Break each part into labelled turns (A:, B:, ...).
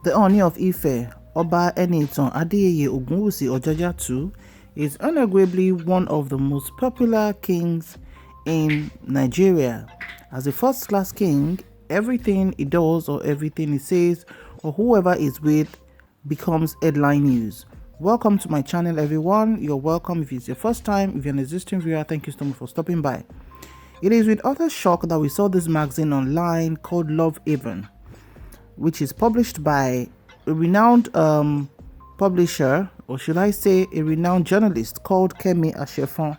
A: The Ooni of Ife, Oba Enitan Adeyeye Ogunwusi Ojaja II, is arguably one of the most popular kings in Nigeria. As a first-class king, everything he does or everything he says or whoever is with becomes headline news. Welcome to my channel, everyone. You're welcome if it's your first time. If you're an existing viewer, thank you so much for stopping by. It is with utter shock that we saw this magazine online called Love Haven, which is published by a renowned publisher, or should I say a renowned journalist called ťhévényěď.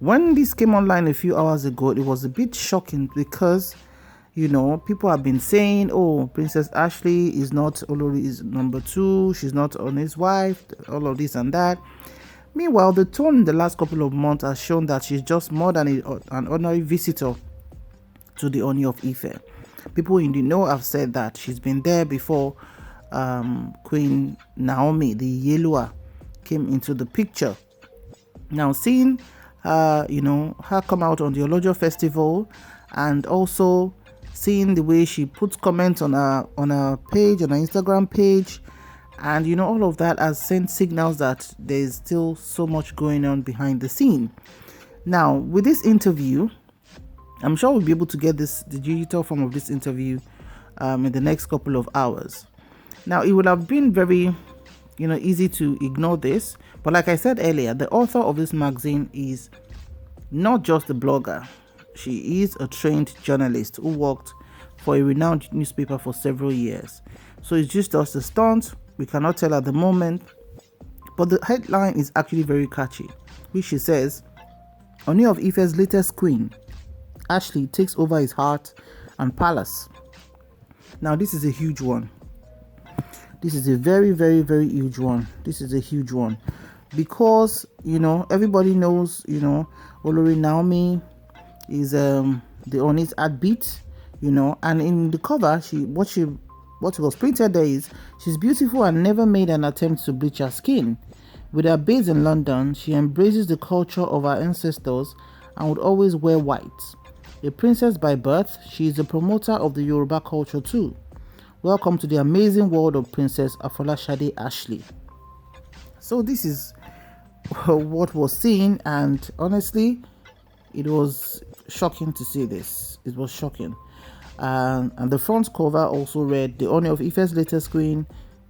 A: When this came online a few hours ago, it was a bit shocking because, people have been saying, oh, Princess Ashley is not Olori's number 2, she's not Ooni's wife, all of this and that. Meanwhile, the tone in the last couple of months has shown that she's just more than an ordinary visitor to the Ooni of Ife. People in the know have said that she's been there before Queen Naomi, the ťhhérěà, came into the picture. Now, seeing her come out on the Olojo festival, and also seeing the way she puts comments on her page, on her Instagram page, and all of that has sent signals that there's still so much going on behind the scene. Now, with this interview, I'm sure we'll be able to get the digital form of this interview in the next couple of hours. Now, it would have been very, easy to ignore this. But like I said earlier, the author of this magazine is not just a blogger. She is a trained journalist who worked for a renowned newspaper for several years. So it's just a stunt. We cannot tell at the moment. But the headline is actually very catchy, which she says, Ooni of Ife's latest queen, Ashley, takes over his heart and palace. Now, this is a huge one. This is a very, very, very huge one. This is a huge one. Because, everybody knows, Olori Naomi is the Ooni's heartbeat, and in the cover, what was printed there is, she's beautiful and never made an attempt to bleach her skin. With her base in London, she embraces the culture of her ancestors and would always wear white. A princess by birth, she is a promoter of the Yoruba culture too. Welcome to the amazing world of Princess Afolashade Ashley. So this is what was seen, and honestly, it was shocking to see this. It was shocking. And the front cover also read, the Ooni of Ife's latest queen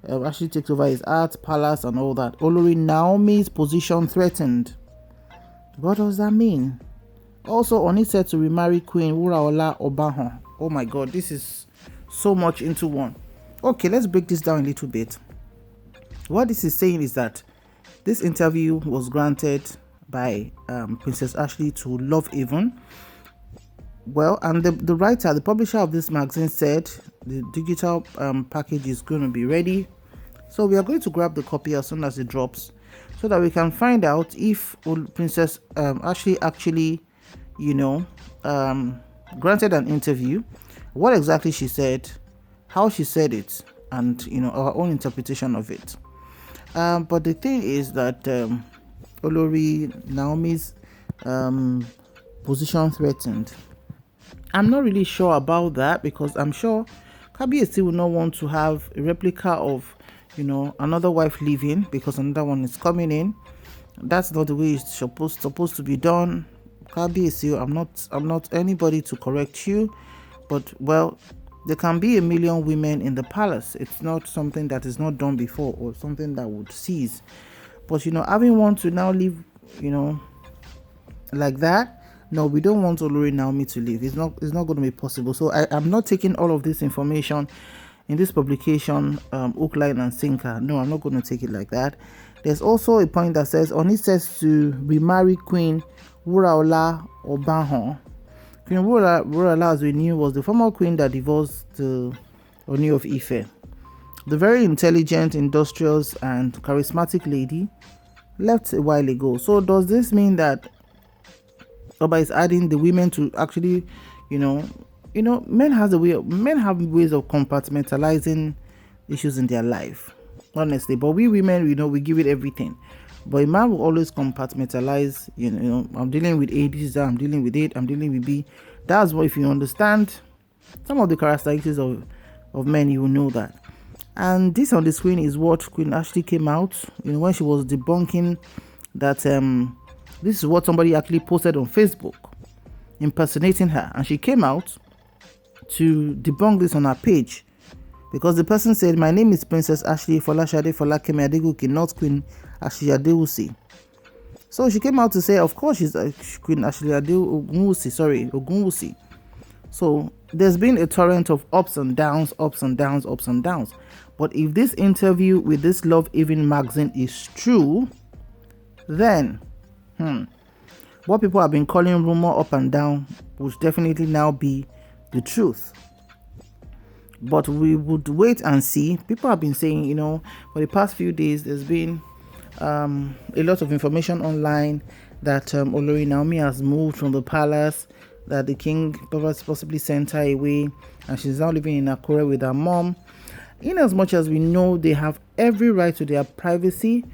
A: actually takes over his art, palace, and all that. Olori Naomi's position threatened. What does that mean? Also, Ooni said to remarry Queen Wuraola Obahan. Oh my God, this is so much into one. Okay, let's break this down a little bit. What this is saying is that this interview was granted by Princess Ashley to Love Haven. Well, and the writer, the publisher of this magazine said the digital package is going to be ready. So we are going to grab the copy as soon as it drops so that we can find out if Princess Ashley actually, granted an interview, what exactly she said, how she said it, and, our own interpretation of it. But the thing is that Olori Naomi's position threatened. I'm not really sure about that, because I'm sure Kabiyesi will not want to have a replica of, another wife leaving because another one is coming in. That's not the way it's supposed to be done. Kabiyesi, I'm not anybody to correct you, but well, there can be a million women in the palace. It's not something that is not done before or something that would cease. But having one to now leave, like that. No, we don't want Olori Naomi to leave. It's not going to be possible. So I'm not taking all of this information in this publication, hook, line, and sinker. No, I'm not going to take it like that. There's also a point that says, Ooni says to remarry Queen Wuraola Obahan. Queen Wuraola, as we knew, was the former queen that divorced the Ooni of Ife. The very intelligent, industrious, and charismatic lady left a while ago. So does this mean that Oba is adding the women to actually, men have ways of compartmentalizing issues in their life, honestly. But we women, we give it everything. But a man will always compartmentalize, I'm dealing with A, this is that, I'm dealing with it, I'm dealing with B. That's what, if you understand some of the characteristics of men, you will know that. And this on the screen is what Queen Ashley came out, when she was debunking that this is what somebody actually posted on Facebook, impersonating her. And she came out to debunk this on her page, because the person said, "My name is Princess Ashley Folashade Folakemi Adegoke, not Queen Ashley Adewusi." So she came out to say, of course, she's Queen Ashley Ogunwusi. So there's been a torrent of ups and downs. But if this interview with this Love Even magazine is true, then what people have been calling rumor up and down will definitely now be the truth. But we would wait and see. People have been saying, for the past few days, there's been a lot of information online that Olori Naomi has moved from the palace, that the king possibly sent her away, and she's now living in Akure with her mom. In as much as we know they have every right to their privacy,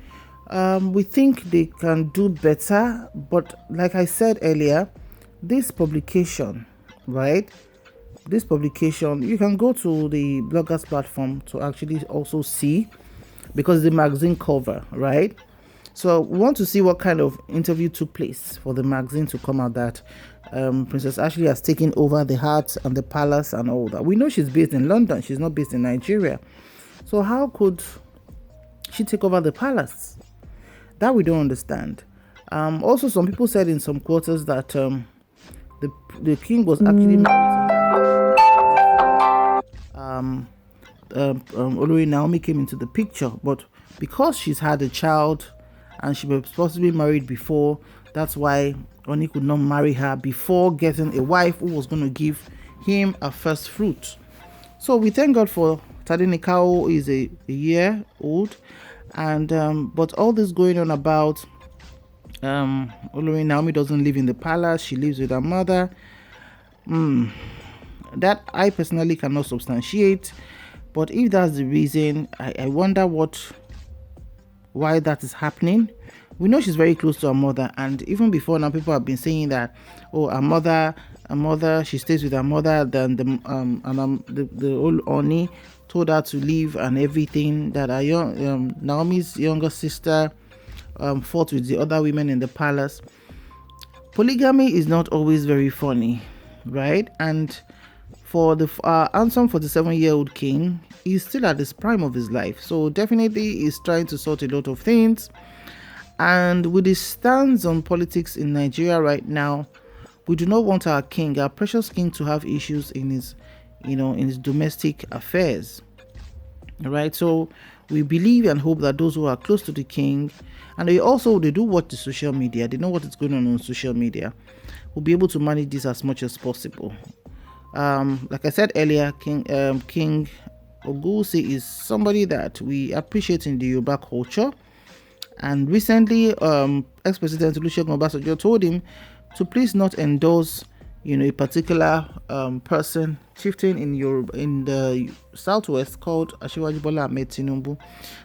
A: we think they can do better. But like I said earlier, this publication, right? This publication, you can go to the bloggers platform to actually also see, because the magazine cover, right? So we want to see what kind of interview took place for the magazine to come out that Princess Ashley has taken over the heart and the palace and all that. We know she's based in London. She's not based in Nigeria. So how could she take over the palace? That we don't understand. Also, some people said in some quarters that the king was actually married to Olori Naomi came into the picture, but because she's had a child and she was possibly married before, that's why Oni could not marry her before getting a wife who was going to give him a first fruit. So we thank God for Tadenikao, is a year old, and but all this going on about Olori Naomi doesn't live in the palace, she lives with her mother. That I personally cannot substantiate. But if that's the reason, I wonder why that is happening. We know she's very close to her mother, and even before now, people have been saying that, her mother, she stays with her mother. Then the old Oni told her to leave and everything. That her Naomi's younger sister fought with the other women in the palace. Polygamy is not always very funny, right? And for the handsome 47-year-old king, he's still at the prime of his life, so definitely he's trying to sort a lot of things. And with his stance on politics in Nigeria right now, we do not want our king, our precious king, to have issues in his domestic affairs. Right? So we believe and hope that those who are close to the king, and they do watch the social media, they know what is going on social media, will be able to manage this as much as possible. Like I said earlier, King Ogunwusi is somebody that we appreciate in the Yoruba culture. And recently, ex-president Olusegun Obasanjo told him to please not endorse, a particular person, chieftain in the southwest called Asiwaju Bola Ahmed Tinubu.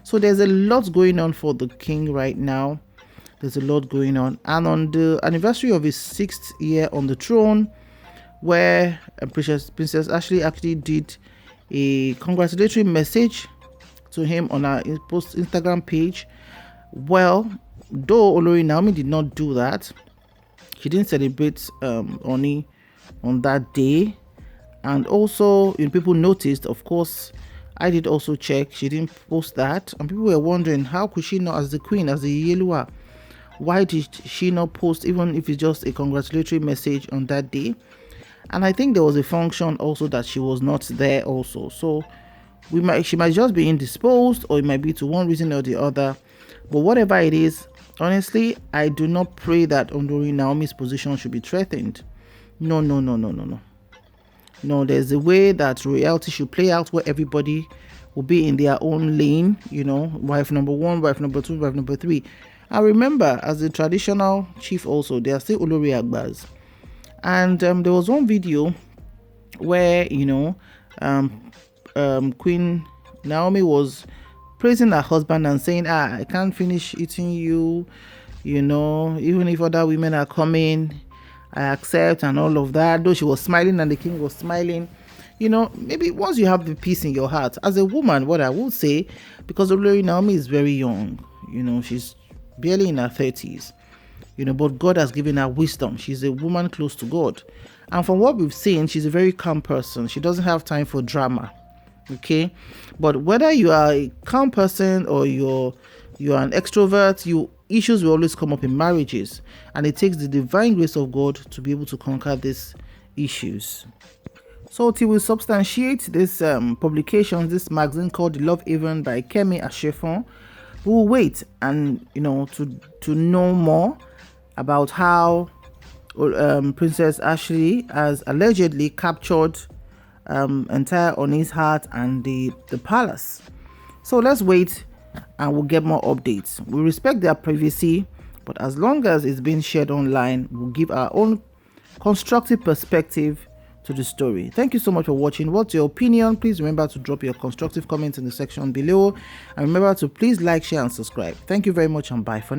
A: So there's a lot going on for the king right now. There's a lot going on, and on the anniversary of his 6th year on the throne, where Princess Ashley actually did a congratulatory message to him on her Instagram page. Well, though Olori Naomi did not do that, she didn't celebrate Oni on that day. And also, people noticed, of course, I did also check, she didn't post that. And people were wondering, how could she not, as the queen, as the Yelua, why did she not post, even if it's just a congratulatory message on that day? And I think there was a function also that she was not there also. So she might just be indisposed, or it might be to one reason or the other. But whatever it is, honestly, I do not pray that Olori Naomi's position should be threatened. No. No, there's a way that royalty should play out, where everybody will be in their own lane, wife number 1, wife number 2, wife number 3. And remember, as a traditional chief also, there are still Olori Agbas. And there was one video where, Queen Naomi was praising her husband and saying, I can't finish eating you, even if other women are coming, I accept, and all of that. Though she was smiling and the king was smiling, maybe once you have the peace in your heart, as a woman, what I would say, because Olori Naomi is very young, she's barely in her 30s, but God has given her wisdom. She's a woman close to God. And from what we've seen, she's a very calm person. She doesn't have time for drama. Okay? But whether you are a calm person or you're an extrovert, issues will always come up in marriages. And it takes the divine grace of God to be able to conquer these issues. So till we substantiate this publication, this magazine called The Love Haven by Kemi Ashefon, we will wait and to know more about how Princess Ashley has allegedly captured entire Ooni's heart and the palace. So let's wait and we'll get more updates. We respect their privacy, but as long as it's being shared online, we'll give our own constructive perspective to the story. Thank you so much for watching. What's your opinion? Please remember to drop your constructive comments in the section below, and remember to please like, share and subscribe. Thank you very much, and bye for now.